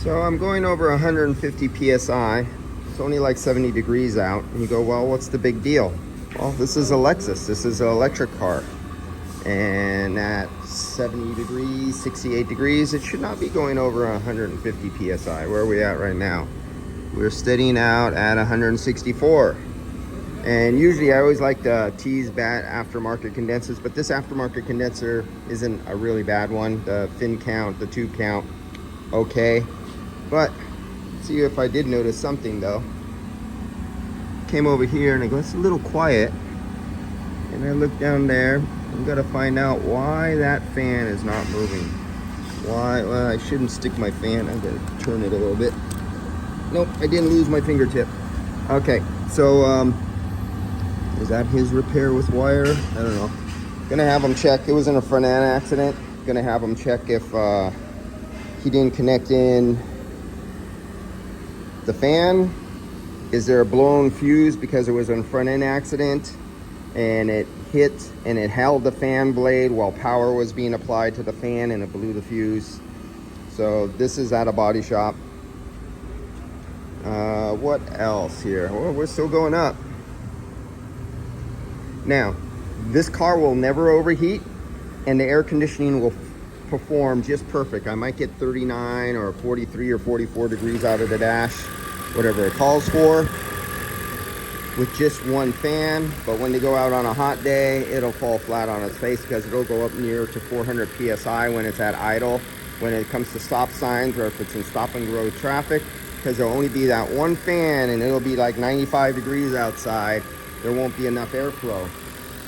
So I'm going over 150 psi. It's only like 70 degrees out. And you go, well, what's the big deal? Well, this is a Lexus. This is an electric car. And at 70 degrees, 68 degrees, it should not be going over 150 psi. Where are we at right now? We're steadying out at 164. And usually I always like to tease bad aftermarket condensers, but this aftermarket condenser isn't a really bad one. The fin count, the tube count, okay. But see if I did notice something though. Came over here and I go, it's a little quiet. And I look down there. I'm gonna find out why that fan is not moving. Why? Well, I shouldn't stick my fan. I'm gonna turn it a little bit. Nope, I didn't lose my fingertip. Okay, so is that his repair with wire? I don't know. Gonna have him check. It was in a front end accident. Gonna have him check if he didn't connect in the fan. Is there a blown fuse because it was a front end accident and it hit and it held the fan blade while power was being applied to the fan and it blew the fuse. So this is at a body shop. What else here? Well, we're still going up. Now, this car will never overheat and the air conditioning will perform just perfect. I might get 39 or 43 or 44 degrees out of the dash, whatever it calls for, with just one fan. But when they go out on a hot day, it'll fall flat on its face because it'll go up near to 400 psi when it's at idle. When it comes to stop signs or if it's in stop and go traffic, because there'll only be that one fan and it'll be like 95 degrees outside, there won't be enough airflow.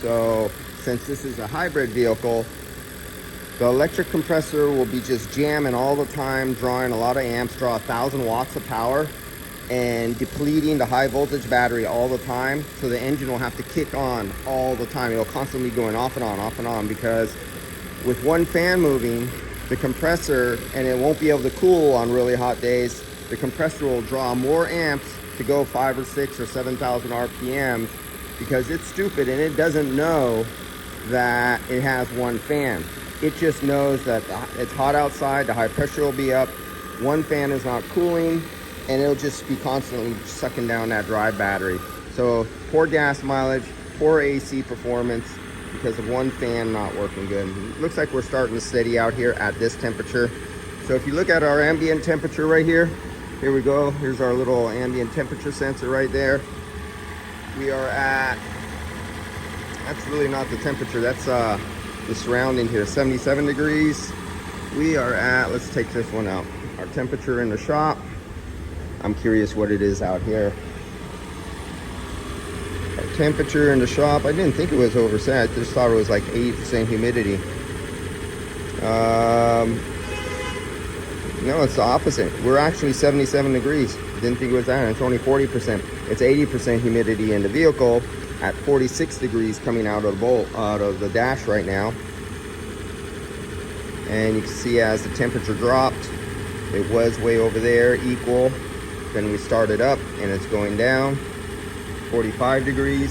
So since this is a hybrid vehicle, the electric compressor will be just jamming all the time, drawing a lot of amps, draw 1,000 watts of power and depleting the high voltage battery all the time. So the engine will have to kick on all the time. It'll constantly be going off and on because with one fan moving, the compressor, and it won't be able to cool on really hot days, the compressor will draw more amps to go 5 or 6 or 7,000 RPMs because it's stupid and it doesn't know that it has one fan. It just knows that it's hot outside, the high pressure will be up, one fan is not cooling, and it'll just be constantly sucking down that dry battery. So poor gas mileage, poor AC performance because of one fan not working good. It looks like we're starting to steady out here at this temperature. So if you look at our ambient temperature right here we go. Here's our little ambient temperature sensor right there. We are at, that's really not the temperature, that's the surrounding here, 77 degrees. We are at, let's take this one out. Our temperature in the shop. I'm curious what it is out here. Our temperature in the shop, I didn't think it was overset. I just thought it was like 80% humidity. No, it's the opposite. We're actually 77 degrees. Didn't think it was that. It's only 40%. It's 80% humidity in the vehicle at 46 degrees coming out of the dash right now. And you can see as the temperature dropped, it was way over there, equal. Then we started up and it's going down, 45 degrees.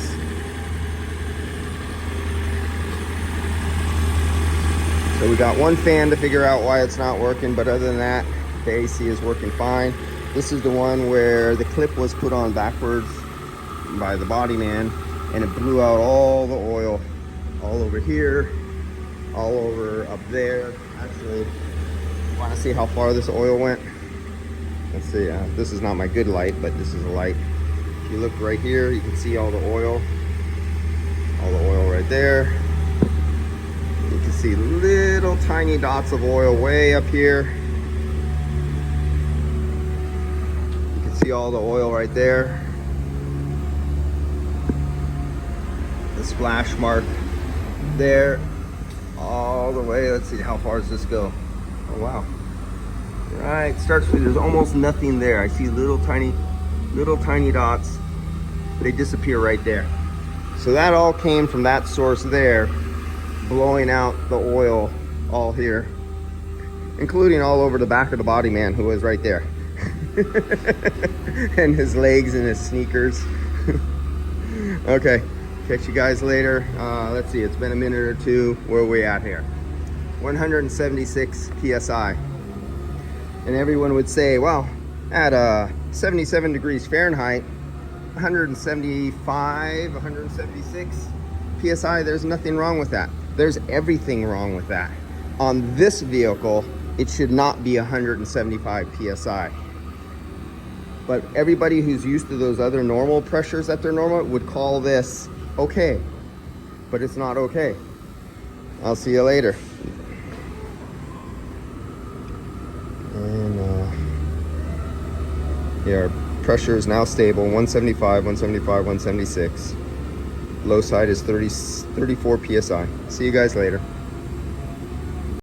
So we got one fan to figure out why it's not working, but other than that, the AC is working fine. This is the one where the clip was put on backwards by the body man and it blew out all the oil, all over here, all over up there. Actually, want to see how far this oil went? Let's see, this is not my good light, but this is a light. If you look right here, you can see all the oil right there. You can see little tiny dots of oil way up here. You can see all the oil right there. The splash mark there, all the way. Let's see, how far does this go? Oh, wow. Right, starts with, there's almost nothing there. I see little tiny dots. They disappear right there. So that all came from that source there, blowing out the oil all here, including all over the back of the body man who was right there. And his legs and his sneakers. Okay, catch you guys later. Let's see, it's been a minute or two. Where are we at here? 176 PSI. And everyone would say, well, at 77 degrees Fahrenheit, 175, 176 PSI, there's nothing wrong with that. There's everything wrong with that. On this vehicle, it should not be 175 PSI. But everybody who's used to those other normal pressures that they're normal would call this okay. But it's not okay. I'll see you later. And yeah, our pressure is now stable, 175, 175, 176. Low side is 34 PSI. See you guys later.